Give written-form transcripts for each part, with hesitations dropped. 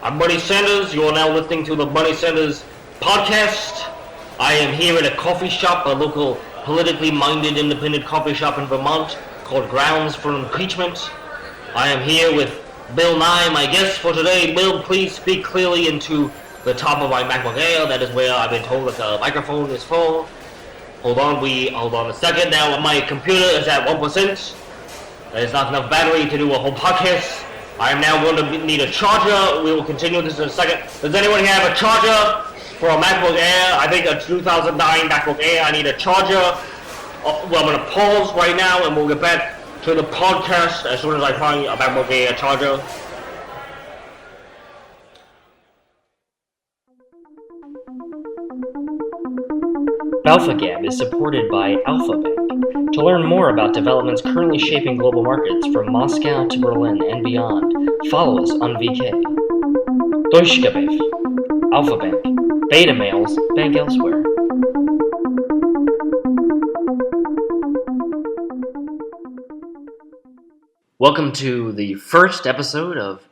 I'm Bernie Sanders. You are now listening to the Bernie Sanders podcast. I am here at a coffee shop, a local politically minded independent coffee shop in Vermont called Grounds for Impeachment. I am here with Bill Nye, my guest for today. Bill, please speak clearly into the top of my MacBook Air. That is where I've been told that the microphone is full. Hold on a second. Now my computer is at 1%. There's not enough battery to do a whole podcast. I am now going to need a charger. We will continue this in a second. Does anyone have a charger for a MacBook Air? I think a 2009 MacBook Air. I need a charger. Well, I'm going to pause right now and we'll get back to the podcast as soon as I find a MacBook Air charger. BAFFLEGAB is supported by Alfa-Bank. To learn more about developments currently shaping global markets from Moscow to Berlin and beyond, follow us on VK. Deutschgebev. Alfa-Bank. Beta males, bank elsewhere. Welcome to the first episode of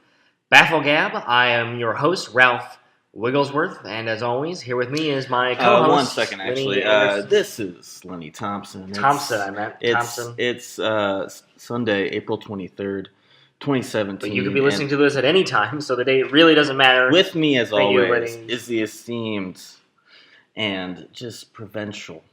BAFFLEGAB. I am your host, Ralph Wigglesworth, and as always, here with me is my co-host. 1 second, actually. This is Lenny Thompson. Thompson. It's Sunday, April 23rd, 2017. But you could be listening to this at any time, so the date really doesn't matter. With me, as always, is the esteemed and just provincial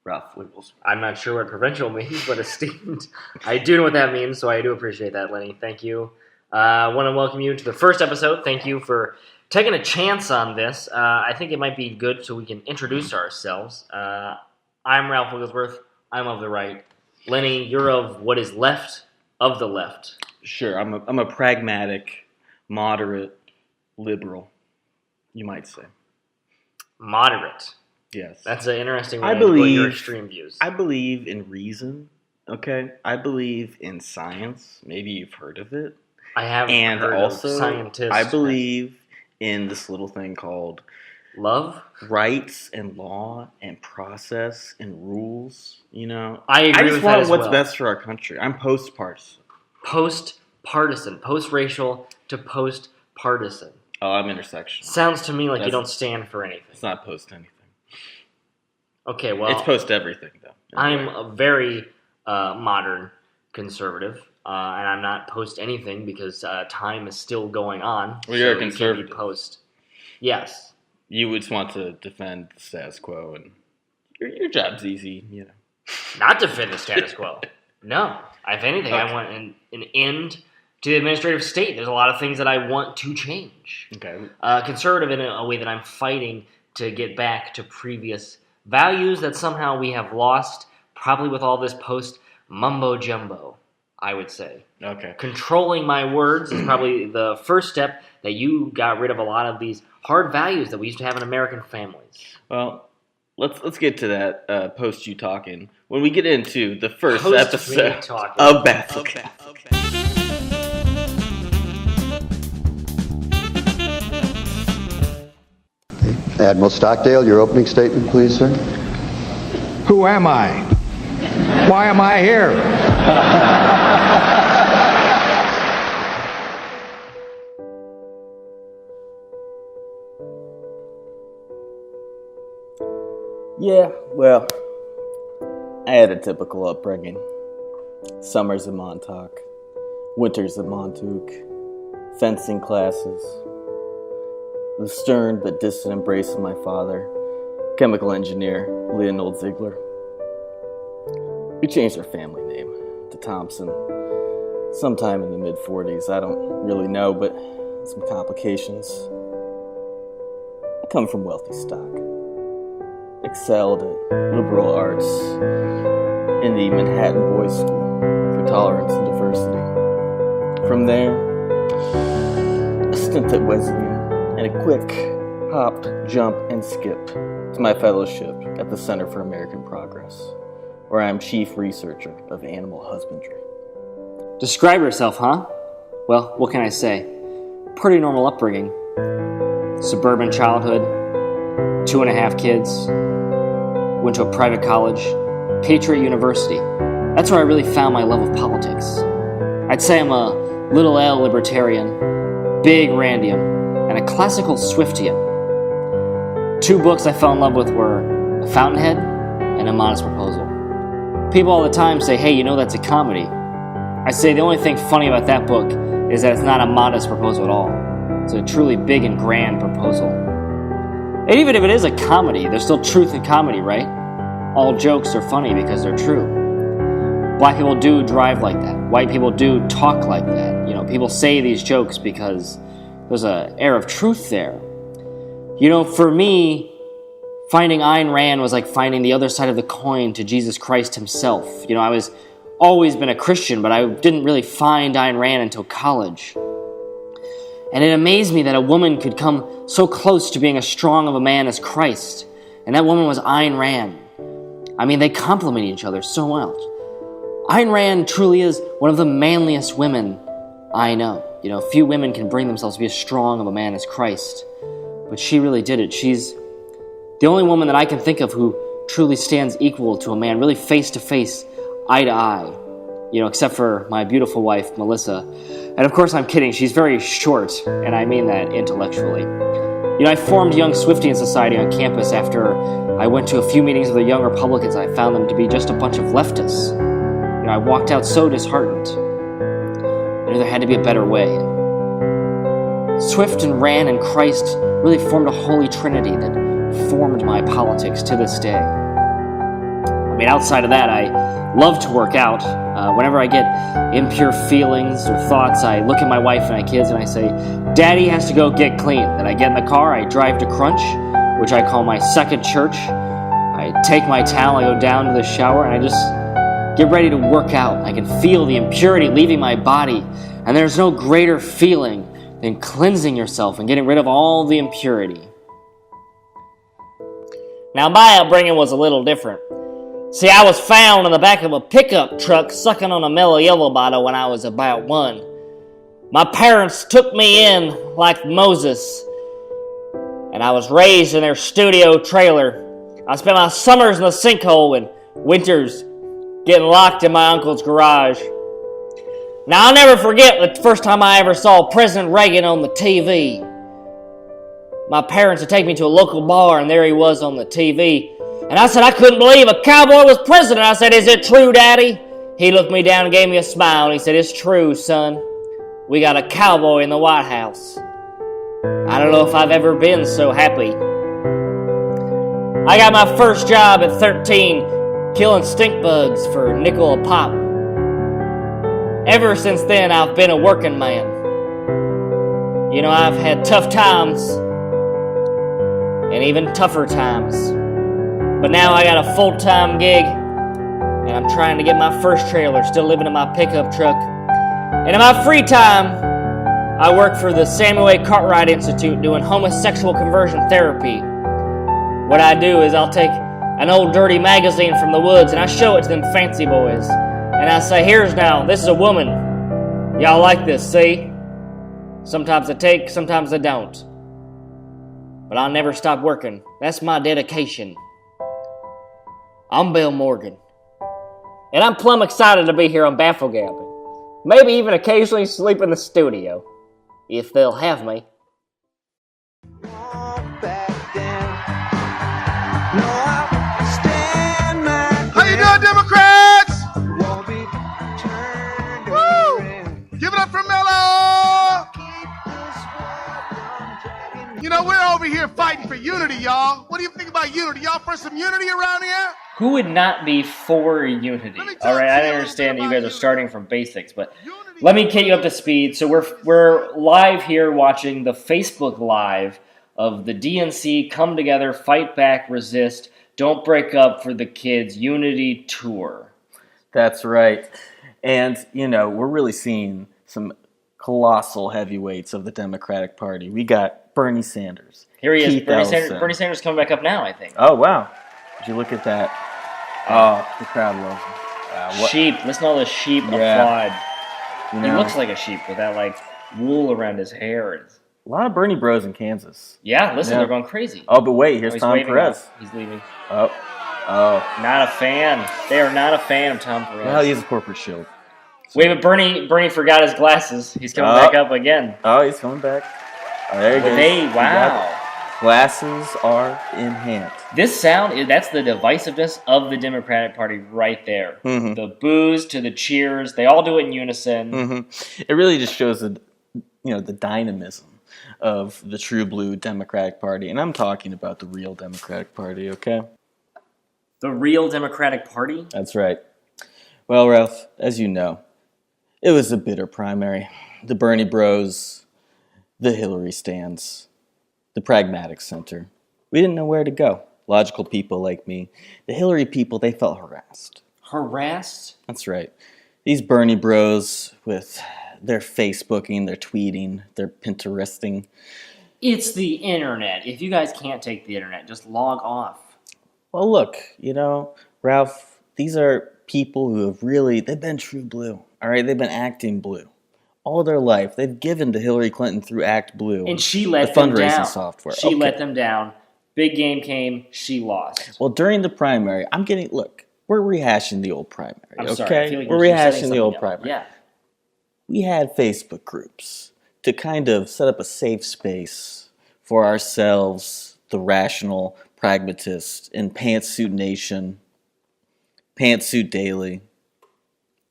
Ralph Wigglesworth. I'm not sure what provincial means, but esteemed. I do know what that means, so I do appreciate that, Lenny. Thank you. I want to welcome you to the first episode. Thank you for taking a chance on this. I think it might be good so we can introduce ourselves. I'm Ralph Wigglesworth. I'm of the right. Lenny, you're of what is left of the left. Sure, I'm a pragmatic, moderate, liberal, you might say. Moderate. Yes. That's an interesting way to put your extreme views. I believe in reason, okay? I believe in science. Maybe you've heard of it. I have heard of scientists. I believe in this little thing called love, rights and law and process and rules, you know. I agree with that as well. I just want what's best for our country. I'm post-partisan. Post-partisan. Post-racial to post-partisan. Oh, I'm intersectional. Sounds to me like you don't stand for anything. It's not post-anything. Okay, well. It's post-everything, though. I'm a very modern conservative. And I'm not post anything because time is still going on. Well, you're a conservative. Post. Yes. You would just want to defend the status quo, and your job's easy, you know. Not defend the status quo. No. If anything, okay. I want an end to the administrative state. There's a lot of things that I want to change. Okay. Conservative in a way that I'm fighting to get back to previous values that somehow we have lost, probably with all this post mumbo-jumbo. I would say. Okay. Controlling my words is probably the first step that you got rid of a lot of these hard values that we used to have in American families. Well, let's get to that post you talking when we get into the first episode of BAFFLEGAB. Admiral Stockdale, your opening statement, please, sir. Who am I? Why am I here? Yeah, well, I had a typical upbringing. Summers in Montauk, winters in Montauk, fencing classes, the stern but distant embrace of my father, chemical engineer Leonold Ziegler. We changed our family name to Thompson sometime in the mid-40s. I don't really know, but some complications. I come from wealthy stock. Excelled at liberal arts in the Manhattan Boys School for Tolerance and Diversity. From there, a stint at Wesleyan and a quick hop, jump, and skip to my fellowship at the Center for American Progress, where I am chief researcher of animal husbandry. Describe yourself, huh? Well, what can I say? Pretty normal upbringing. Suburban childhood, 2.5 kids, went to a private college, Patriot University. That's where I really found my love of politics. I'd say I'm a little L libertarian, big Randian, and a classical Swiftian. Two books I fell in love with were The Fountainhead and A Modest Proposal. People all the time say, hey, you know that's a comedy. I say the only thing funny about that book is that it's not a modest proposal at all. It's a truly big and grand proposal. And even if it is a comedy, there's still truth in comedy, right? All jokes are funny because they're true. Black people do drive like that. White people do talk like that. You know, people say these jokes because there's an air of truth there. You know, for me, finding Ayn Rand was like finding the other side of the coin to Jesus Christ himself. You know, I was always been a Christian, but I didn't really find Ayn Rand until college. And it amazed me that a woman could come so close to being as strong of a man as Christ. And that woman was Ayn Rand. I mean, they complement each other so well. Ayn Rand truly is one of the manliest women I know. You know, few women can bring themselves to be as strong of a man as Christ. But she really did it. She's the only woman that I can think of who truly stands equal to a man, really face to face, eye to eye. You know, except for my beautiful wife, Melissa. And of course, I'm kidding. She's very short, and I mean that intellectually. You know, I formed Young Swiftian Society on campus after I went to a few meetings of the Young Republicans. I found them to be just a bunch of leftists. You know, I walked out so disheartened. I knew there had to be a better way. Swift and Rand and Christ really formed a holy trinity that formed my politics to this day. I mean, outside of that, I love to work out. Whenever I get impure feelings or thoughts, I look at my wife and my kids and I say, Daddy has to go get clean. Then I get in the car, I drive to Crunch, which I call my second church. I take my towel, I go down to the shower, and I just get ready to work out. I can feel the impurity leaving my body, and there's no greater feeling than cleansing yourself and getting rid of all the impurity. Now, my upbringing was a little different. See, I was found in the back of a pickup truck sucking on a Mellow Yellow bottle when I was about 1. My parents took me in like Moses, and I was raised in their studio trailer. I spent my summers in the sinkhole and winters getting locked in my uncle's garage. Now, I'll never forget the first time I ever saw President Reagan on the TV. My parents would take me to a local bar, and there he was on the TV. And I said, I couldn't believe a cowboy was president. I said, is it true, Daddy? He looked me down and gave me a smile, and he said, it's true, son. We got a cowboy in the White House. I don't know if I've ever been so happy. I got my first job at 13, killing stink bugs for a nickel a pop. Ever since then, I've been a working man. You know, I've had tough times, and even tougher times. But now I got a full-time gig, and I'm trying to get my first trailer, still living in my pickup truck. And in my free time, I work for the Samuel A. Cartwright Institute doing homosexual conversion therapy. What I do is I'll take an old dirty magazine from the woods, and I show it to them fancy boys. And I say, here's now, this is a woman. Y'all like this, see? Sometimes I take, sometimes I don't. But I'll never stop working. That's my dedication. I'm Bill Morgan. And I'm plumb excited to be here on BAFFLEGAB. Maybe even occasionally sleep in the studio. If they'll have me. How you doing, Democrats? Woo! Give it up for Mello! You know, we're over here fighting for unity, y'all. What do you think about unity? Y'all for some unity around here? Who would not be for unity? All right, I understand that you guys are starting from basics, but let me get you up to speed. So we're live here watching the Facebook Live of the DNC Come Together, Fight Back, Resist, Don't Break Up for the Kids Unity Tour. That's right. And, you know, we're really seeing some colossal heavyweights of the Democratic Party. We got Bernie Sanders. Here he Keith is. Ellison. Bernie Sanders coming back up now, I think. Oh, wow. Did you look at that? Oh, the crowd loves him. Sheep. Listen to all the sheep applaud. You He know, looks like a sheep with that, like, wool around his hair. a lot of Bernie bros in Kansas. Yeah, listen, Yeah. they're going crazy. Oh, but wait, here's he's Tom waving Perez. out. He's leaving. Oh. Not a fan. They are not a fan of Tom Perez. Well, he's a corporate shield. Wait, but Bernie forgot his glasses. He's coming back up again. Oh, he's coming back. There you go. You got Wow. it. Glasses are in hand. This sound, that's the divisiveness of the Democratic Party right there. Mm-hmm. The boos to the cheers, they all do it in unison. Mm-hmm. It really just shows the dynamism of the true blue Democratic Party. And I'm talking about the real Democratic Party, okay? The real Democratic Party? That's right. Well, Ralph, as you know, it was a bitter primary. The Bernie bros, the Hillary stands, the pragmatic center. We didn't know where to go. Logical people like me. The Hillary people, they felt harassed. Harassed? That's right. These Bernie bros with their Facebooking, their tweeting, their Pinteresting. It's the internet. If you guys can't take the internet, just log off. Well, look, Ralph, these are people who have they've been true blue, all right? They've been acting blue all their life. They've given to Hillary Clinton through Act Blue. And she let the them fundraising down. software. She let them down. Big game came, she lost. Well, during the primary, we're rehashing the old primary, I'm okay? sorry, I feel like we're you're setting rehashing the old something up. primary. Yeah. We had Facebook groups to kind of set up a safe space for ourselves, the rational pragmatist in Pantsuit Nation, Pantsuit Daily,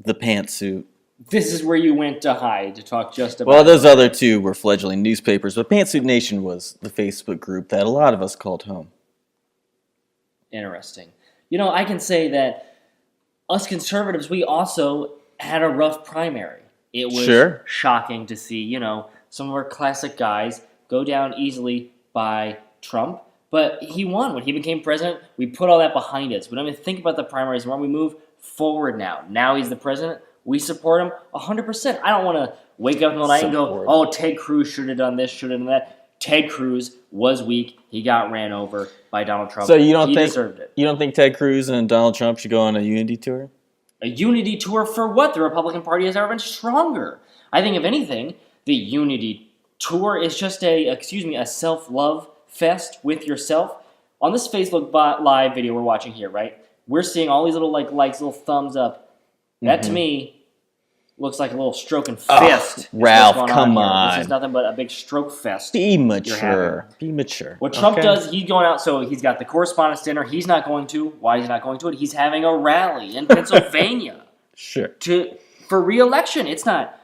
the Pantsuit. This is where you went to hide to talk just about. Well, those other two were fledgling newspapers, but Pantsuit Nation was the Facebook group that a lot of us called home. Interesting. I can say that us conservatives, we also had a rough primary. It was shocking to see, some of our classic guys go down easily by Trump, but he won when he became president. We put all that behind us. We don't even think about the primaries anymore. We move forward now. Now he's the president. We support him 100%. I don't want to wake up in the night and go, oh, Ted Cruz should have done this, should have done that. Ted Cruz was weak. He got ran over by Donald Trump. So he deserved it. You don't think Ted Cruz and Donald Trump should go on a unity tour? A unity tour for what? The Republican Party has ever been stronger. I think, if anything, the unity tour is just a self-love fest with yourself. On this Facebook Live video we're watching here, right? We're seeing all these little likes, little thumbs up. That, to me, looks like a little stroke and fist. Ralph, come on. This is nothing but a big stroke fest. Be mature. Be mature. What Trump does, he's going out, so he's got the correspondence dinner. He's not going to. Why is he not going to it? He's having a rally in Pennsylvania. Sure. For re-election. It's not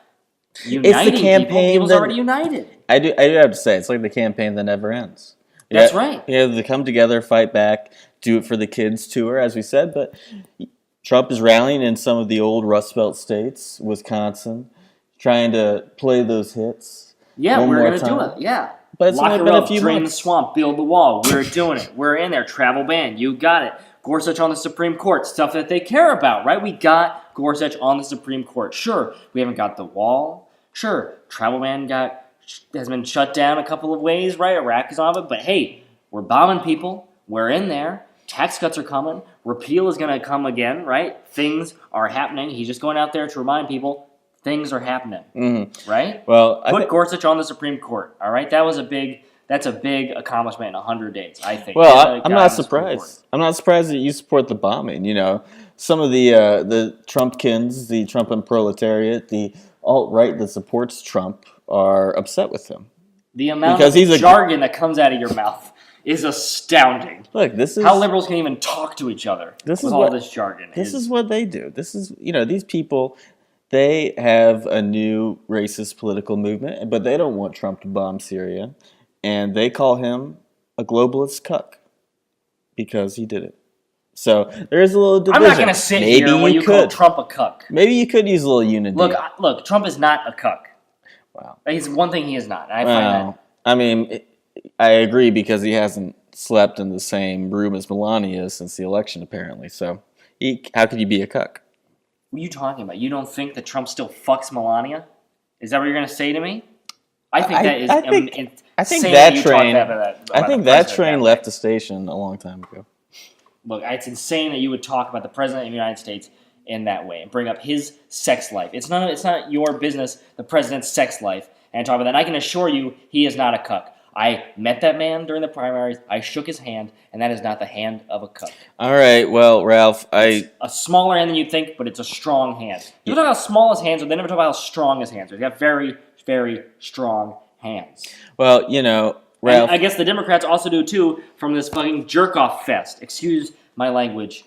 uniting it's the campaign People's already united. I do have to say, it's like the campaign that never ends. That's right. Yeah, they come together, fight back, do it for the kids tour, as we said, but Trump is rallying in some of the old Rust Belt states, Wisconsin, trying to play those hits. Yeah, we're going to do it. Yeah. But it's Lock only her been up, a few drain months. the swamp, build the wall. We're doing it. We're in there. Travel ban. You got it. Gorsuch on the Supreme Court. Stuff that they care about, right? We got Gorsuch on the Supreme Court. Sure, we haven't got the wall. Sure, travel ban has been shut down a couple of ways, right? Iraq is on it. But hey, we're bombing people. We're in there. Tax cuts are coming. Repeal is going to come again, right? Things are happening. He's just going out there to remind people things are happening, right? Well, Put Gorsuch on the Supreme Court, all right? That's a big accomplishment in 100 days, I think. Well, I'm not surprised. I'm not surprised that you support the bombing. Some of the Trumpkins, the Trump proletariat, the alt-right that supports Trump are upset with him. The amount of jargon that comes out of your mouth is astounding. Look, this is how liberals can even talk to each other with all this jargon. This is what they do. This is, these people, they have a new racist political movement, but they don't want Trump to bomb Syria, and they call him a globalist cuck because he did it. So there's a little division. I'm not going to sit here when you call Trump a cuck. Maybe you could use a little unity. Look, Trump is not a cuck. Wow. He's one thing he is not. I find that. I mean, I agree because he hasn't slept in the same room as Melania since the election, apparently. So how could you be a cuck? What are you talking about? You don't think that Trump still fucks Melania? Is that what you're going to say to me? I think that is insane. I think that train left the station a long time ago. Look, it's insane that you would talk about the President of the United States in that way and bring up his sex life. It's not your business, the President's sex life, and talk about that. And I can assure you he is not a cuck. I met that man during the primaries. I shook his hand, and that is not the hand of a cuck. All right, well, Ralph, It's a smaller hand than you'd think, but it's a strong hand. You talk about how small his hands are, they never talk about how strong his hands are. He's got very, very strong hands. Well, you know, Ralph. And I guess the Democrats also do too from this fucking jerk-off fest. Excuse my language.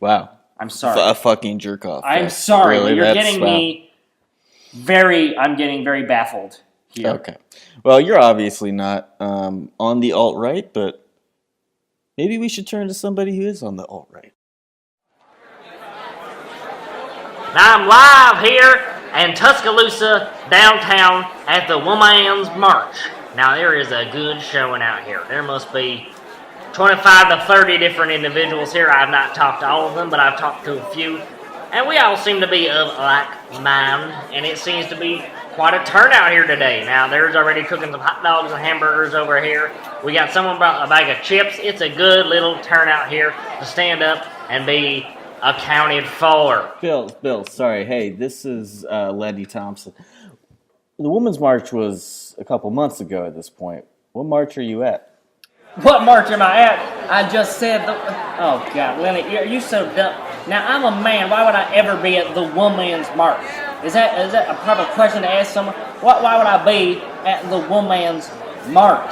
Wow. I'm sorry. A fucking jerk-off fest. I'm sorry. Really? You're getting me I'm getting very baffled here. Okay. Well, you're obviously not on the alt-right, but maybe we should turn to somebody who is on the alt-right. I'm live here in Tuscaloosa, downtown, at the Woman's March. Now, there is a good showing out here. There must be 25 to 30 different individuals here. I've not talked to all of them, but I've talked to a few. And we all seem to be of like mind, and it seems to be quite a turnout here today. Now, there's already cooking some hot dogs and hamburgers over here. We got someone brought a bag of chips. It's a good little turnout here to stand up and be accounted for. Bill, sorry. Hey, this is Lenny Thompson. The Women's March was a couple months ago at this point. What march are you at? What march am I at? I just said Oh, God, Lenny, you're so dumb. Now, I'm a man. Why would I ever be at the Woman's March? Is that a proper question to ask someone? Why would I be at the Woman's March?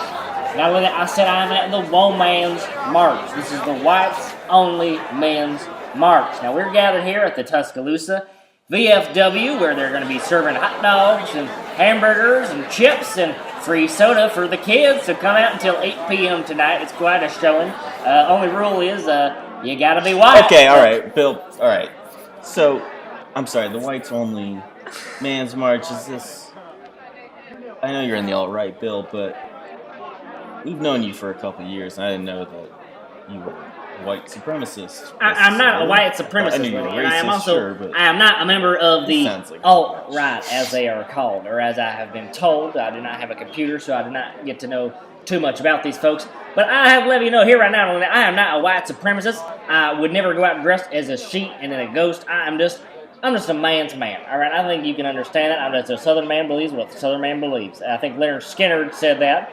Now, Lenny, I said I'm at the Woman's March. This is the whites only men's March. Now, we're gathered here at the Tuscaloosa VFW, where they're going to be serving hot dogs and hamburgers and chips and free soda for the kids. So come out until 8 p.m. tonight. It's quite a showing. Only rule is you got to be white. Okay, all right, Bill. All right. So, I'm sorry, the whites only man's march is this. I know you're in the alt-right, Bill, but we've known you for a couple of years, and I didn't know that you were white supremacist. I'm not a white supremacist. I knew you were and I am racist, also, sure, but I am not a member of the sounds like alt-right, as they are called, or as I have been told. I do not have a computer, so I do not get to know too much about these folks. But I have to let you know here right now that I am not a white supremacist. I would never go out dressed as a sheep and then a ghost. I'm just a man's man. All right, I think you can understand that. I'm just a Southern man believes what the Southern man believes. I think Leonard Skinner said that.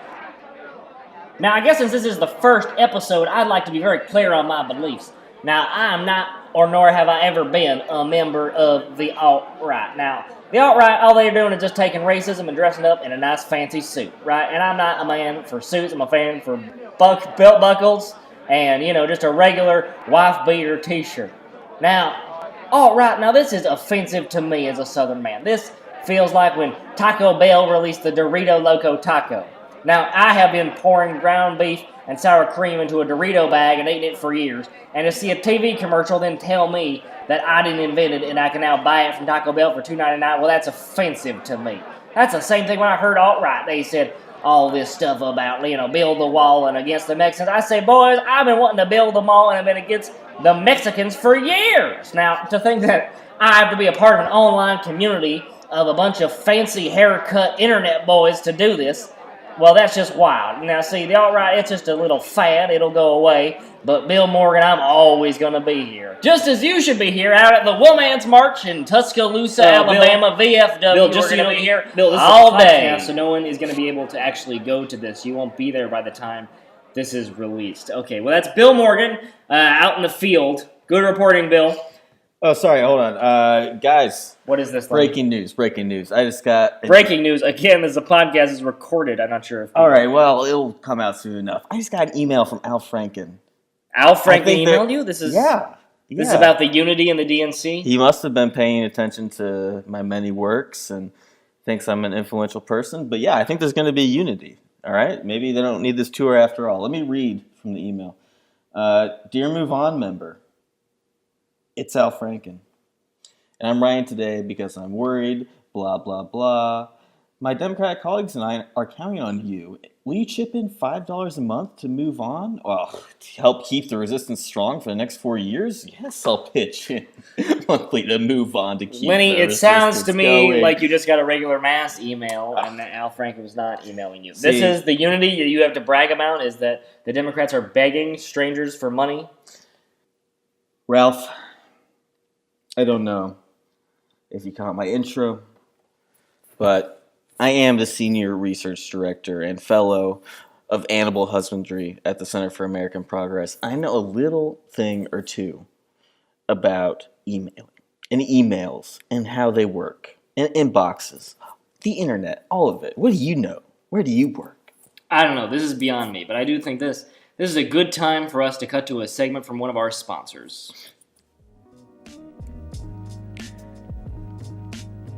Now, I guess since this is the first episode, I'd like to be very clear on my beliefs. Now, I am not, or nor have I ever been, a member of the alt-right. Now, the alt-right, all they're doing is just taking racism and dressing up in a nice fancy suit, right? And I'm not a man for suits. I'm a fan for belt buckles and, just a regular wife-beater t-shirt. Now, alt-right, now this is offensive to me as a Southern man. This feels like when Taco Bell released the Dorito Loco Taco. Now, I have been pouring ground beef and sour cream into a Dorito bag and eating it for years, and to see a TV commercial then tell me that I didn't invent it and I can now buy it from Taco Bell for $2.99, well, that's offensive to me. That's the same thing when I heard alt-right. They said all this stuff about, build the wall and against the Mexicans. I say, boys, I've been wanting to build the wall and I've been against the Mexicans for years. Now, to think that I have to be a part of an online community of a bunch of fancy haircut internet boys to do this, well, that's just wild. Now, see, the alt-right, it's just a little fad. It'll go away. But Bill Morgan, I'm always going to be here. Just as you should be here out at the Woman's March in Tuscaloosa, Alabama, VFW. Bill, just so you know, here, Bill, this all is a day. podcast, so no one is going to be able to actually go to this. You won't be there by the time this is released. Okay, well, that's Bill Morgan out in the field. Good reporting, Bill. Oh, sorry, hold on. Guys. What is this? Breaking news. I just got... Breaking news. Again, as the podcast is recorded. I'm not sure if... All right, well, it'll come out soon enough. I just got an email from Al Franken. Al Franken emailed you? This is... Yeah. This is about the unity in the DNC? He must have been paying attention to my many works and thinks I'm an influential person. But yeah, I think there's going to be unity. All right? Maybe they don't need this tour after all. Let me read from the email. Dear Move On member, it's Al Franken. And I'm writing today because I'm worried, blah, blah, blah. My Democratic colleagues and I are counting on you. Will you chip in $5 a month to move on? Well, to help keep the resistance strong for the next 4 years? Yes, I'll pitch in monthly to move on to keep Lenny, the it sounds to me going. like you just got a regular mass email and that Al Franken was not emailing you. This is the unity that you have to brag about, is that the Democrats are begging strangers for money? Ralph, I don't know if you caught my intro, but I am the senior research director and fellow of animal husbandry at the Center for American Progress. I know a little thing or two about emailing and emails and how they work and inboxes. the internet, all of it. What do you know? Where do you work? I don't know. This is beyond me, but I do think this is a good time for us to cut to a segment from one of our sponsors.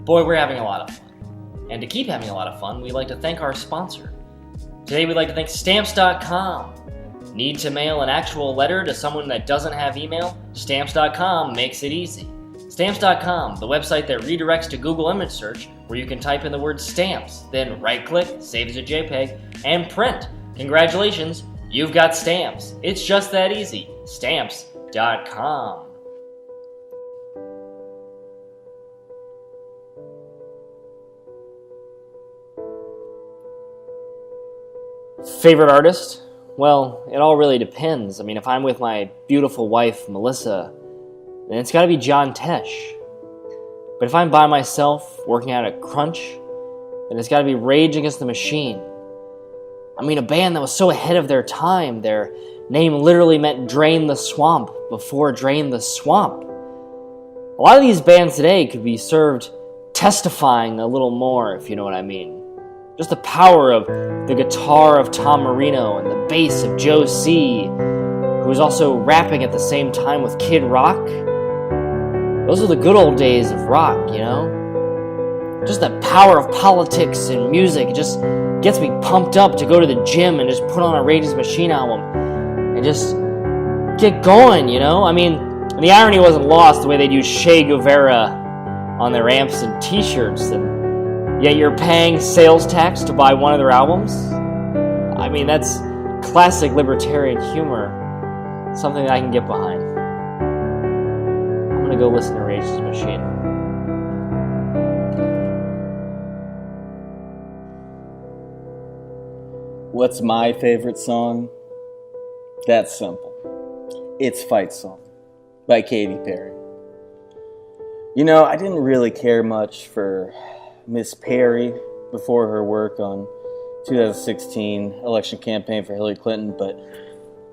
Boy, we're having a lot of fun. And to keep having a lot of fun, we'd like to thank our sponsor. Today we'd like to thank Stamps.com. Need to mail an actual letter to someone that doesn't have email? Stamps.com makes it easy. Stamps.com, the website that redirects to Google image search, where you can type in the word stamps, then right-click, save as a JPEG, and print. Congratulations, you've got stamps. It's just that easy. Stamps.com. Favorite artist? Well, it all really depends. I mean, if I'm with my beautiful wife, Melissa, then it's gotta be John Tesh. But if I'm by myself, working out at Crunch, then it's gotta be Rage Against the Machine. I mean, a band that was so ahead of their time, their name literally meant Drain the Swamp before Drain the Swamp. A lot of these bands today could be served testifying a little more, if you know what I mean. Just the power of the guitar of Tom Marino and the bass of Joe C., who was also rapping at the same time with Kid Rock. Those are the good old days of rock, you know? Just the power of politics and music just gets me pumped up to go to the gym and just put on a Rage Against the Machine album and just get going, you know? I mean, the irony wasn't lost the way they'd use Che Guevara on their amps and t-shirts, and yet you're paying sales tax to buy one of their albums? I mean, that's classic libertarian humor. Something that I can get behind. I'm gonna go listen to Rage Against the Machine. What's my favorite song? That's simple. It's Fight Song by Katy Perry. You know, I didn't really care much for Miss Perry before her work on 2016 election campaign for Hillary Clinton, but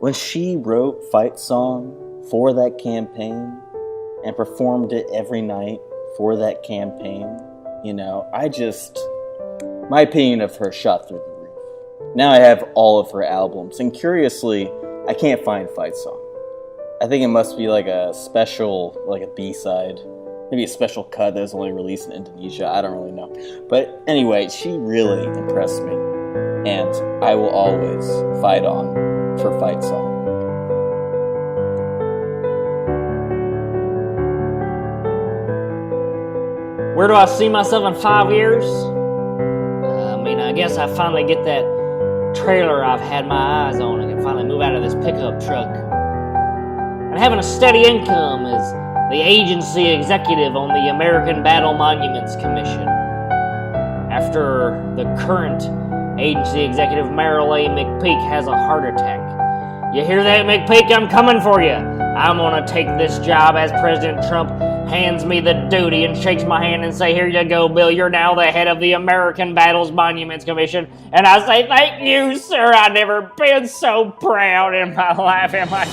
when she wrote Fight Song for that campaign and performed it every night for that campaign, you know, my opinion of her shot through the roof. Now I have all of her albums, and curiously, I can't find Fight Song. I think it must be like a special, like a B-side. Maybe a special cut that was only released in Indonesia. I don't really know. But anyway, she really impressed me. And I will always fight on for Fight Song. Where do I see myself in 5 years? I guess I finally get that trailer I've had my eyes on. I can finally move out of this pickup truck. And having a steady income is the agency executive on the American Battle Monuments Commission. After the current agency executive, Merrill A. McPeak, has a heart attack. You hear that, McPeak? I'm coming for you. I'm gonna take this job as President Trump hands me the duty and shakes my hand and say, here you go, Bill, you're now the head of the American Battles Monuments Commission. And I say, thank you, sir. I've never been so proud in my life, am I?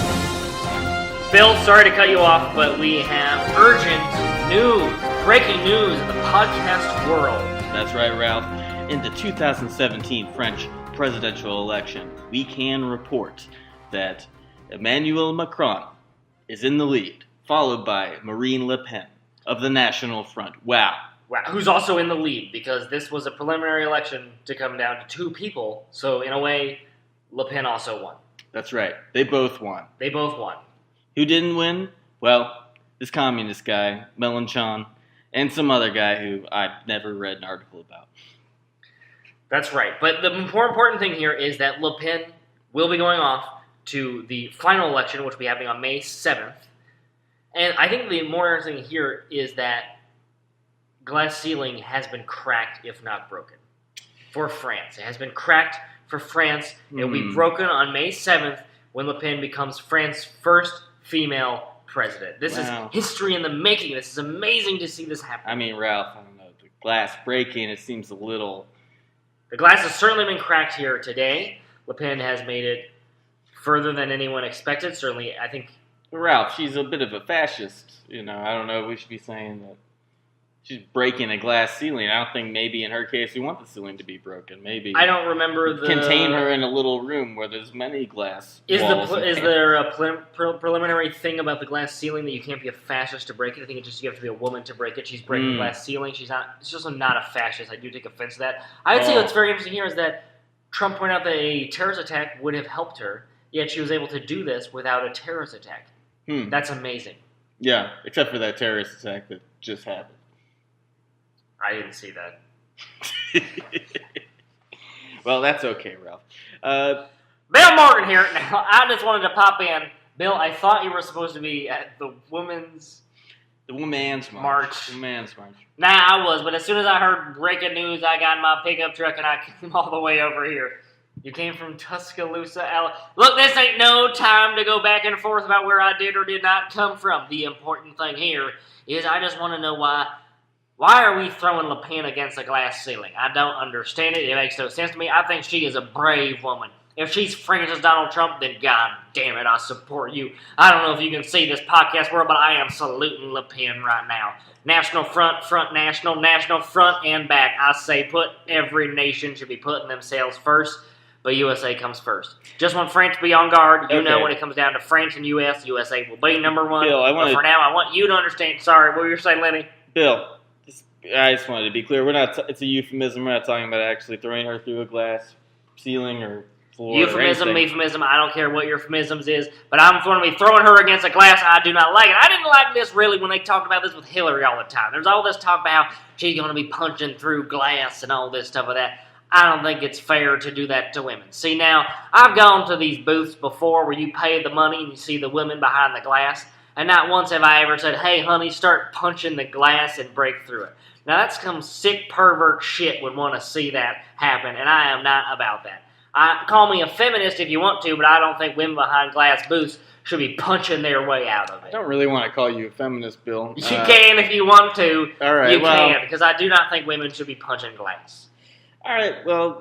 Bill, sorry to cut you off, but we have urgent news, breaking news in the podcast world. That's right, Ralph. In the 2017 French presidential election, we can report that Emmanuel Macron is in the lead, followed by Marine Le Pen of the National Front. Wow. Who's also in the lead, because this was a preliminary election to come down to two people, so in a way, Le Pen also won. That's right. They both won. Who Who didn't win? Well, this communist guy, Mélenchon, and some other guy who I've never read an article about. That's right. But the more important thing here is that Le Pen will be going off to the final election, which will be happening on May 7th. And I think the more interesting thing here is that glass ceiling has been cracked, if not broken, for France. It has been cracked for France. It will be broken on May 7th when Le Pen becomes France's first female president. This is history in the making. This is amazing to see this happen. I mean, Ralph, I don't know, the glass breaking, it seems a little... The glass has certainly been cracked here today. Le Pen has made it further than anyone expected. Certainly, I think... Ralph, she's a bit of a fascist. You know, I don't know if we should be saying that she's breaking a glass ceiling. I don't think maybe in her case we want the ceiling to be broken. Maybe I don't remember the contain her in a little room where there's many glass walls. Is there a preliminary thing about the glass ceiling that you can't be a fascist to break it? I think you have to be a woman to break it. She's breaking the glass ceiling. She's also not a fascist. I do take offense to that. I would say what's very interesting here is that Trump pointed out that a terrorist attack would have helped her, yet she was able to do this without a terrorist attack. That's amazing. Yeah, except for that terrorist attack that just happened. I didn't see that. Well, that's okay, Ralph. Bill Morgan here. Now, I just wanted to pop in. Bill, I thought you were supposed to be at the Women's March. Nah, I was, but as soon as I heard breaking news, I got in my pickup truck and I came all the way over here. You came from Tuscaloosa, Alabama. Look, this ain't no time to go back and forth about where I did or did not come from. The important thing here is I just want to know why are we throwing Le Pen against a glass ceiling? I don't understand it. It makes no sense to me. I think she is a brave woman. If she's friends with Donald Trump, then God damn it, I support you. I don't know if you can see this podcast world, but I am saluting Le Pen right now. National front, national front and back. I say put every nation should be putting themselves first, but USA comes first. Just want France to be on guard. You know when it comes down to France and US, USA will be number one. Bill, but for now, I want you to understand. Sorry, what were you saying, Lenny? Bill, I just wanted to be clear. It's a euphemism. We're not talking about actually throwing her through a glass ceiling or floor. Euphemism. I don't care what euphemisms is, but I'm going to be throwing her against a glass I do not like. And I didn't like this really when they talked about this with Hillary all the time. There's all this talk about how she's going to be punching through glass and all this stuff like that. I don't think it's fair to do that to women. See, now, I've gone to these booths before where you pay the money and you see the women behind the glass, and not once have I ever said, hey, honey, start punching the glass and break through it. Now, that's some sick pervert shit would want to see that happen, and I am not about that. Call me a feminist if you want to, but I don't think women behind glass booths should be punching their way out of it. I don't really want to call you a feminist, Bill. You can if you want to. All right, you can, because I do not think women should be punching glass. All right, well,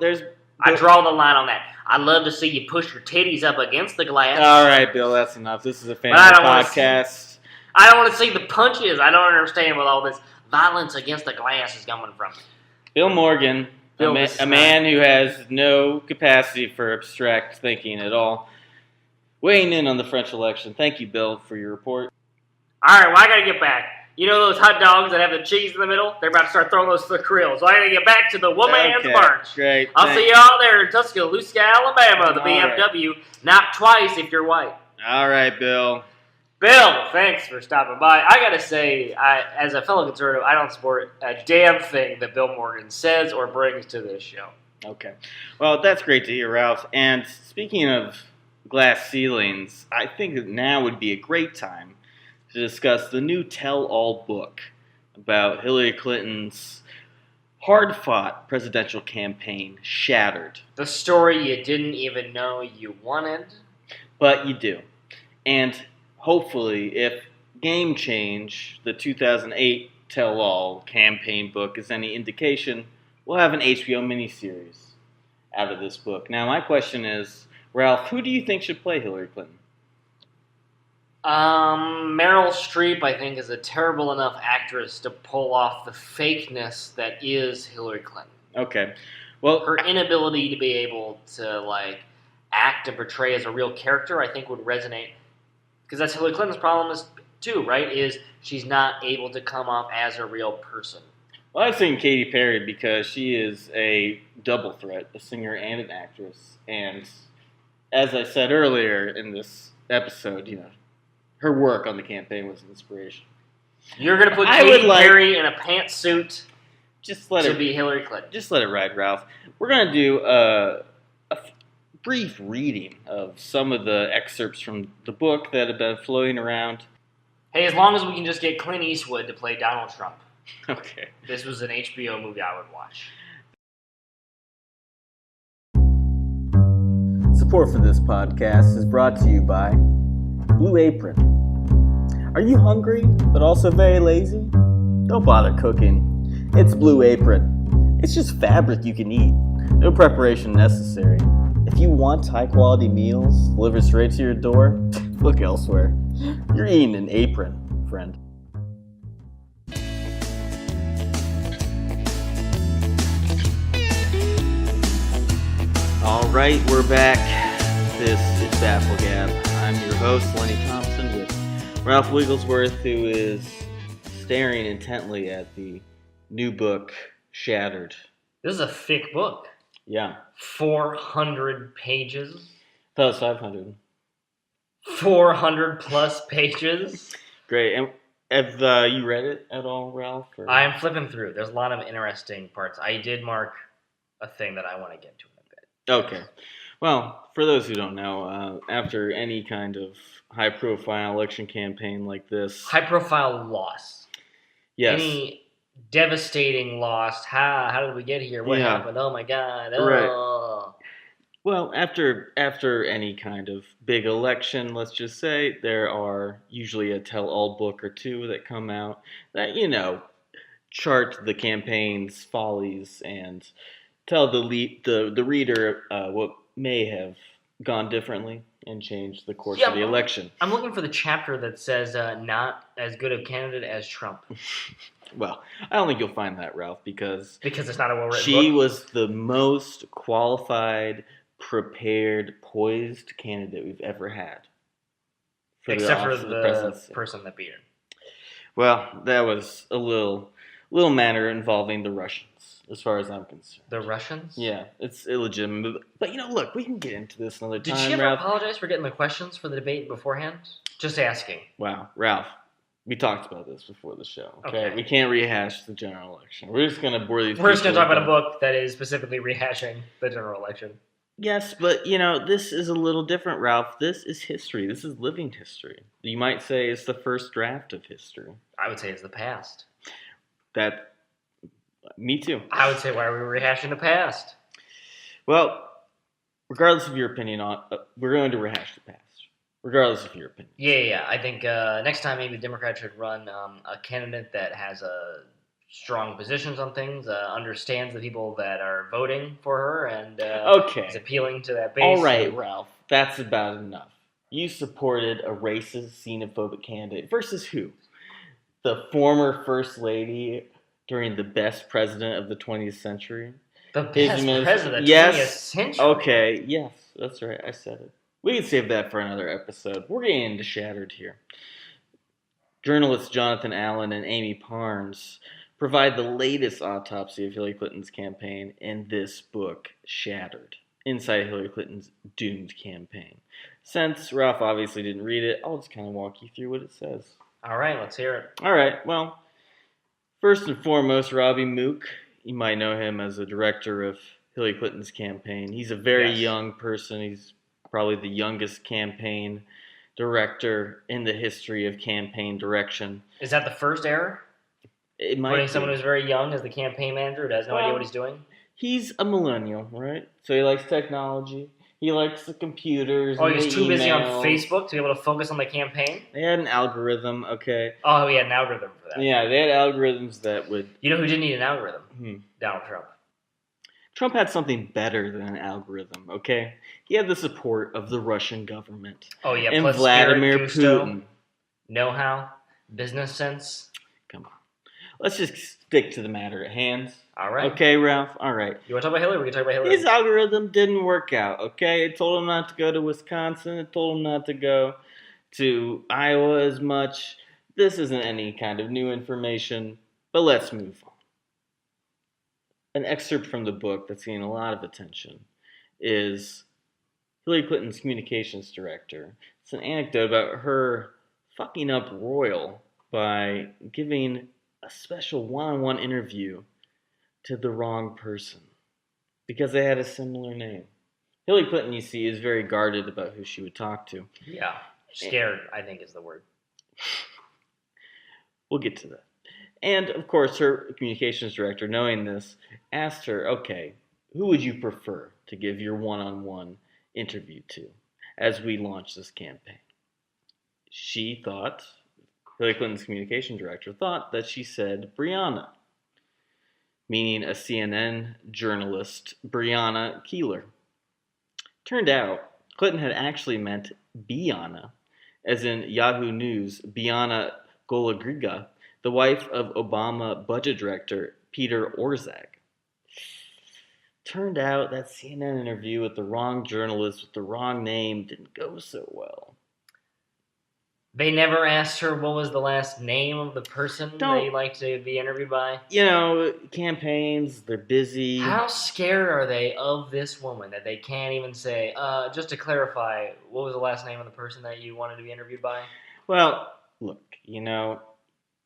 I draw the line on that. I'd love to see you push your titties up against the glass. All right, Bill, that's enough. This is a family podcast. I don't want to see the punches. I don't understand what all this violence against the glass is coming from. Bill Morgan, a man who has no capacity for abstract thinking at all, weighing in on the French election. Thank you, Bill, for your report. All right, well, I got to get back. You know those hot dogs that have the cheese in the middle? They're about to start throwing those to the grill. So I got to get back to the Woman's March. Great. I'll see you all there in Tuscaloosa, Alabama, the BFW. Not twice if you're white. All right, Bill. Bill, thanks for stopping by. I got to say, as a fellow conservative, I don't support a damn thing that Bill Morgan says or brings to this show. Okay. Well, that's great to hear, Ralph. And speaking of glass ceilings, I think that now would be a great time to discuss the new tell-all book about Hillary Clinton's hard-fought presidential campaign, Shattered. The story you didn't even know you wanted. But you do. And hopefully, if Game Change, the 2008 tell-all campaign book, is any indication, we'll have an HBO miniseries out of this book. Now, my question is, Ralph, who do you think should play Hillary Clinton? Meryl Streep, I think, is a terrible enough actress to pull off the fakeness that is Hillary Clinton. Okay. Well, her inability to be able to, act and portray as a real character, I think, would resonate. Because that's Hillary Clinton's problem too, right? Is she's not able to come off as a real person. Well, I was thinking Katy Perry because she is a double threat, a singer and an actress. And as I said earlier in this episode, her work on the campaign was an inspiration. You're going to put Katy Perry in a pantsuit to be Hillary Clinton. Just let it ride, Ralph. We're going to do a brief reading of some of the excerpts from the book that have been floating around. Hey, as long as we can just get Clint Eastwood to play Donald Trump. Okay. This was an HBO movie I would watch. Support for this podcast is brought to you by Blue Apron. Are you hungry, but also very lazy? Don't bother cooking. It's Blue Apron. It's just fabric you can eat. No preparation necessary. If you want high-quality meals delivered straight to your door, look elsewhere. You're eating an apron, friend. All right, we're back. This is BAFFLEGAB. I'm your host, Lenny Thompson, with Ralph Wigglesworth, who is staring intently at the new book, Shattered. This is a thick book. Yeah. 400 pages. That was 500. 400 plus pages. Great. And have you read it at all, Ralph? Or? I am flipping through. There's a lot of interesting parts. I did mark a thing that I want to get to in a bit. Okay. Well, for those who don't know, after any kind of high-profile election campaign like this... High-profile loss. Yes. Any devastating loss. How did we get here? What happened? Oh, my God. Oh. Right. Well, after any kind of big election, let's just say, there are usually a tell-all book or two that come out that, chart the campaign's follies and tell the reader what may have gone differently and changed the course of the election. I'm looking for the chapter that says not as good a candidate as Trump. Well, I don't think you'll find that, Ralph, because it's not a well-written book. She was the most qualified, prepared, poised candidate we've ever had. Except for the person that beat her. Well, that was a little matter involving the Russians, as far as I'm concerned. The Russians? Yeah, it's illegitimate. But, look, we can get into this another time, Did she ever Ralph. apologize for getting the questions for the debate beforehand? Just asking. Wow, Ralph, we talked about this before the show, okay? We can't rehash the general election. We're just going to bore these people. We're just going to talk about a book that is specifically rehashing the general election. Yes, but, this is a little different, Ralph. This is history. This is living history. You might say it's the first draft of history. I would say it's the past. Me too. I would say, why are we rehashing the past? Well, regardless of your opinion we're going to rehash the past. Regardless of your opinion. Yeah. I think next time maybe the Democrats should run a candidate that has strong positions on things, understands the people that are voting for her, and is appealing to that base. All right, Ralph. That's about enough. You supported a racist, xenophobic candidate versus who? The former First Lady during the best president of the 20th century? The best president of the 20th century? Okay, yes, that's right. I said it. We can save that for another episode. We're getting into Shattered here. Journalists Jonathan Allen and Amy Parnes provide the latest autopsy of Hillary Clinton's campaign in this book, Shattered, inside Hillary Clinton's doomed campaign. Since Ralph obviously didn't read it, I'll just kind of walk you through what it says. All right, let's hear it. All right, well, first and foremost, Robbie Mook. You might know him as a director of Hillary Clinton's campaign. He's a very young person. He's probably the youngest campaign director in the history of campaign direction. Is that the first error? It might Putting be. someone who's very young as the campaign manager who has no idea what he's doing? He's a millennial, right? So he likes technology. He likes the computers. Oh, he's too busy on Facebook to be able to focus on the campaign? They had an algorithm, okay. Oh, he had an algorithm for that. Yeah, they had algorithms that would... You know who didn't need an algorithm? Donald Trump. Trump had something better than an algorithm, okay? He had the support of the Russian government. Oh, yeah, and plus Vladimir Gusto, Putin. Know-how, business sense. Come on. Let's just stick to the matter at hand. All right. Okay, Ralph? All right. You want to talk about Hillary? We can talk about Hillary. His algorithm didn't work out, okay? It told him not to go to Wisconsin. It told him not to go to Iowa as much. This isn't any kind of new information, but let's move on. An excerpt from the book that's getting a lot of attention is Hillary Clinton's communications director. It's an anecdote about her fucking up royal by giving a special one-on-one interview to the wrong person because they had a similar name. Hillary Clinton, you see, is very guarded about who she would talk to. Yeah, scared, I think is the word. We'll get to that. And, of course, her communications director, knowing this, asked her, okay, who would you prefer to give your one-on-one interview to as we launch this campaign? She thought, Hillary Clinton's communication director thought that she said Brianna, meaning a CNN journalist, Brianna Keilar. Turned out, Clinton had actually meant Biana, as in Yahoo News, Biana Golagriga, the wife of Obama budget director Peter Orszag. turned out that CNN interview with the wrong journalist with the wrong name didn't go so well. They never asked her what was the last name of the person they like to be interviewed by? You know, campaigns, they're busy. How scared are they of this woman that they can't even say, just to clarify, what was the last name of the person that you wanted to be interviewed by? Well, look, you know,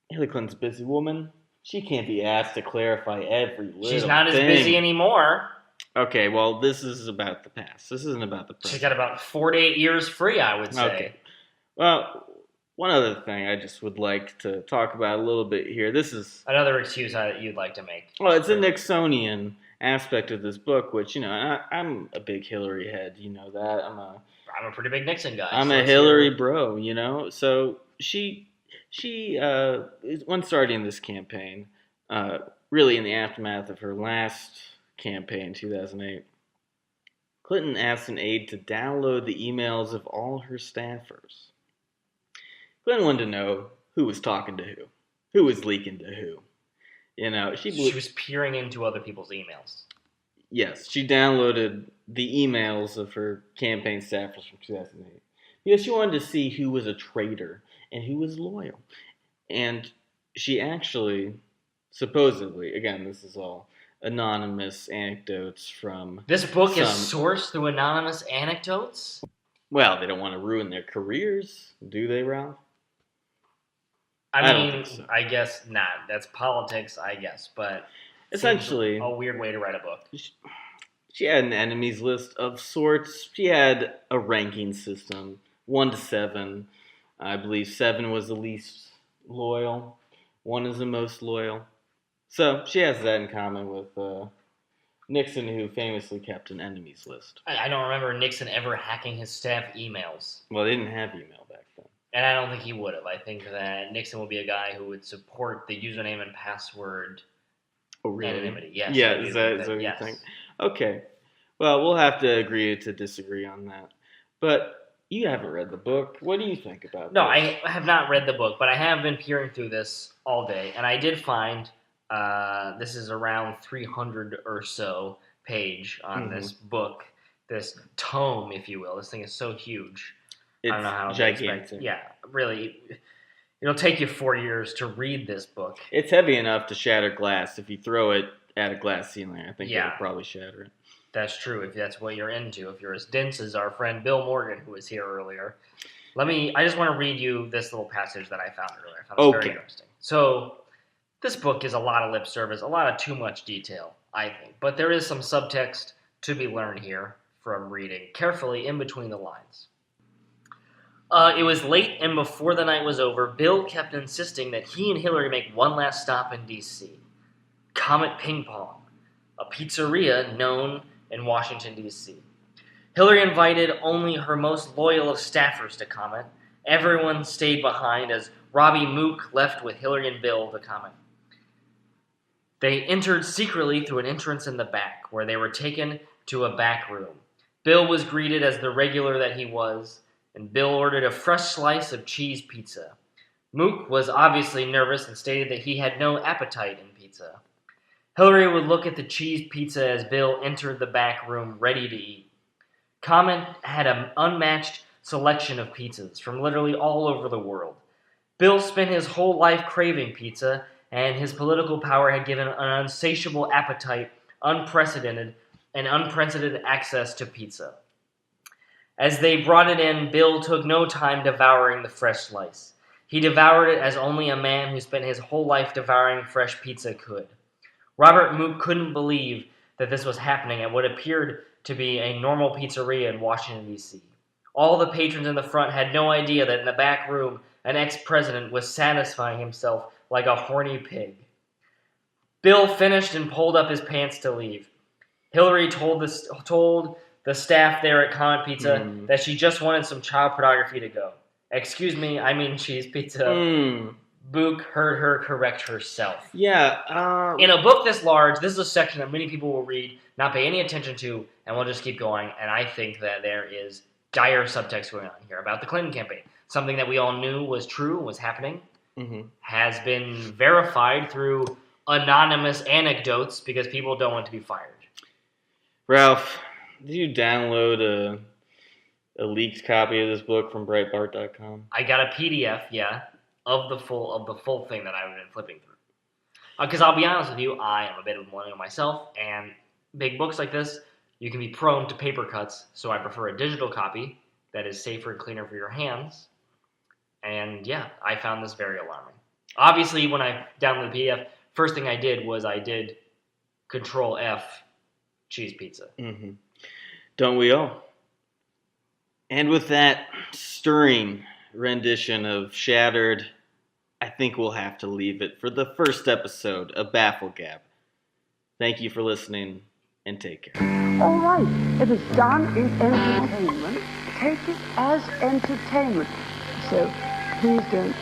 Hillary Clinton's a busy woman. She can't be asked to clarify every little She's not thing. as busy anymore. Okay, well, this is about the past. This isn't about the present. She's got about 4 to 8 years free, I would say. Okay. Well, one other thing I just would like to talk about a little bit here. This is... Another excuse you'd like to make. Well, it's a Nixonian aspect of this book, which, you know, I'm a big Hillary head. You know that. I'm a pretty big Nixon guy. I'm a Hillary bro, you know? So she when starting this campaign, really in the aftermath of her last campaign in 2008, Clinton asked an aide to download the emails of all her staffers. Clinton wanted to know who was talking to who was leaking to who. You know, she was peering into other people's emails. Yes, she downloaded the emails of her campaign staffers from 2008 because she wanted to see who was a traitor and who was loyal. And she actually, supposedly, again, this is all anonymous anecdotes from... This book is sourced through anonymous anecdotes? Well, they don't want to ruin their careers, do they, Ralph? I mean, so. I guess not. That's politics, I guess, but essentially a weird way to write a book. She had an enemies list of sorts. She had a ranking system, 1 to 7. I believe 7 was the least loyal. 1 is the most loyal. So she has that in common with Nixon, who famously kept an enemies list. I don't remember Nixon ever hacking his staff emails. Well, they didn't have email back then. And I don't think he would have. I think that Nixon would be a guy who would support the username and password anonymity. Yes. Yeah, is that what you think? Okay. Well, we'll have to agree to disagree on that. But you haven't read the book. What do you think about this? No, I have not read the book, but I have been peering through this all day. And I did find this is around 300 or so page on this book, this tome, if you will. This thing is so huge. It's I don't know how gigantic. Yeah, really. It'll take you 4 years to read this book. It's heavy enough to shatter glass. If you throw it at a glass ceiling, I think it'll probably shatter it. That's true, if that's what you're into. If you're as dense as our friend Bill Morgan, who was here earlier. I just want to read you this little passage that I found earlier. I found it very interesting. So, this book is a lot of lip service, a lot of too much detail, I think. But there is some subtext to be learned here from reading carefully in between the lines. It was late, and before the night was over, Bill kept insisting that he and Hillary make one last stop in D.C. Comet Ping Pong, a pizzeria known in Washington, D.C. Hillary invited only her most loyal of staffers to Comet. Everyone stayed behind as Robbie Mook left with Hillary and Bill to Comet. They entered secretly through an entrance in the back, where they were taken to a back room. Bill was greeted as the regular that he was, and Bill ordered a fresh slice of cheese pizza. Mook was obviously nervous and stated that he had no appetite in pizza. Hillary would look at the cheese pizza as Bill entered the back room ready to eat. Comet had an unmatched selection of pizzas from literally all over the world. Bill spent his whole life craving pizza, and his political power had given an insatiable appetite, unprecedented access to pizza. As they brought it in, Bill took no time devouring the fresh slice. He devoured it as only a man who spent his whole life devouring fresh pizza could. Robert Mook couldn't believe that this was happening at what appeared to be a normal pizzeria in Washington, D.C. All the patrons in the front had no idea that in the back room, an ex-president was satisfying himself like a horny pig. Bill finished and pulled up his pants to leave. Hillary told the staff there at Comet Pizza that she just wanted some child pornography to go. Excuse me, I mean cheese pizza. Book heard her correct herself. Yeah. In a book this large, this is a section that many people will read, not pay any attention to, and will just keep going. And I think that there is dire subtext going on here about the Clinton campaign. Something that we all knew was true, was happening, has been verified through anonymous anecdotes because people don't want to be fired. Ralph, did you download a leaked copy of this book from Breitbart.com? I got a PDF, yeah, of the full thing that I've been flipping through. Because I'll be honest with you, I am a bit of a millennial myself, and big books like this, you can be prone to paper cuts, so I prefer a digital copy that is safer and cleaner for your hands. And yeah, I found this very alarming. Obviously, when I downloaded the PDF, first thing I did was I did Control F cheese pizza. Mm-hmm. Don't we all? And with that stirring rendition of Shattered, I think we'll have to leave it for the first episode of BAFFLEGAB. Thank you for listening, and take care. All right, if it's done in entertainment, take it as entertainment. So please don't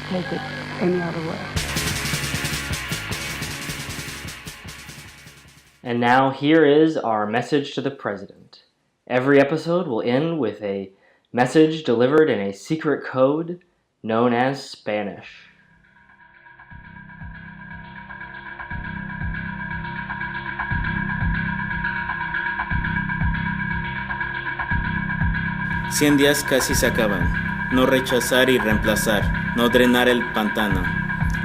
take it any other way. And now here is our message to the president. Every episode will end with a message delivered in a secret code known as Spanish. Cien días casi se acaban. No rechazar y reemplazar. No drenar el pantano.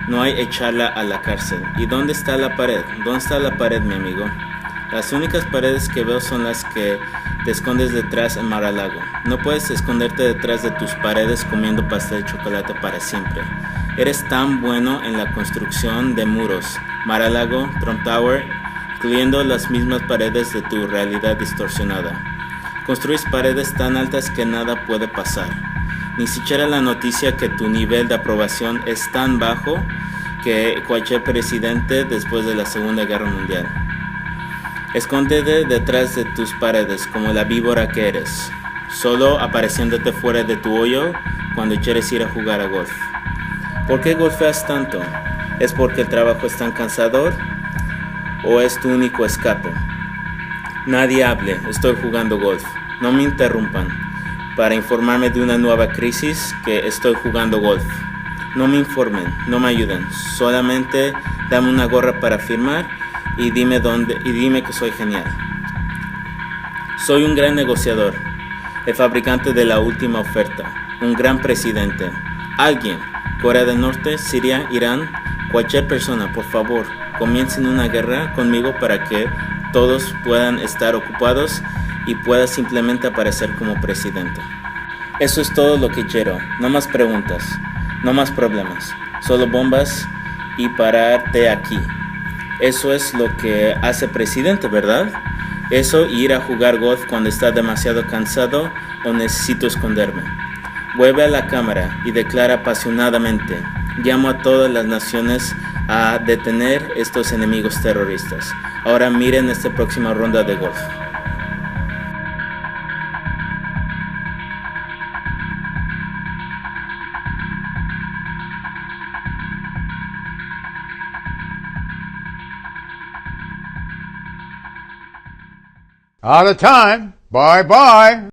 No hay echarla a la cárcel. ¿Y dónde está la pared? ¿Dónde está la pared, mi amigo? Las únicas paredes que veo son las que te escondes detrás en Mar-a-Lago. No puedes esconderte detrás de tus paredes comiendo pastel de chocolate para siempre. Eres tan bueno en la construcción de muros. Mar-a-Lago, Trump Tower, incluyendo las mismas paredes de tu realidad distorsionada. Construyes paredes tan altas que nada puede pasar. Ni siquiera la noticia que tu nivel de aprobación es tan bajo que cualquier presidente después de la Segunda Guerra Mundial. Escóndete detrás de tus paredes como la víbora que eres, solo apareciéndote fuera de tu hoyo cuando quieres ir a jugar a golf. ¿Por qué golfeas tanto? ¿Es porque el trabajo es tan cansador o es tu único escape? Nadie hable, estoy jugando golf. No me interrumpan para informarme de una nueva crisis que estoy jugando golf. No me informen, no me ayuden, solamente dame una gorra para firmar y dime dónde y dime que soy genial. Soy un gran negociador, el fabricante de la última oferta, un gran presidente. Alguien, Corea del Norte, Siria, Irán, cualquier persona, por favor, comiencen una guerra conmigo para que todos puedan estar ocupados y pueda simplemente aparecer como presidente. Eso es todo lo que quiero, no más preguntas, no más problemas, solo bombas y pararte aquí. Eso es lo que hace presidente, ¿verdad? Eso y ir a jugar golf cuando está demasiado cansado o necesito esconderme. Vuelve a la cámara y declara apasionadamente: llamo a todas las naciones a detener estos enemigos terroristas. Ahora miren esta próxima ronda de golf. Out of time. Bye-bye.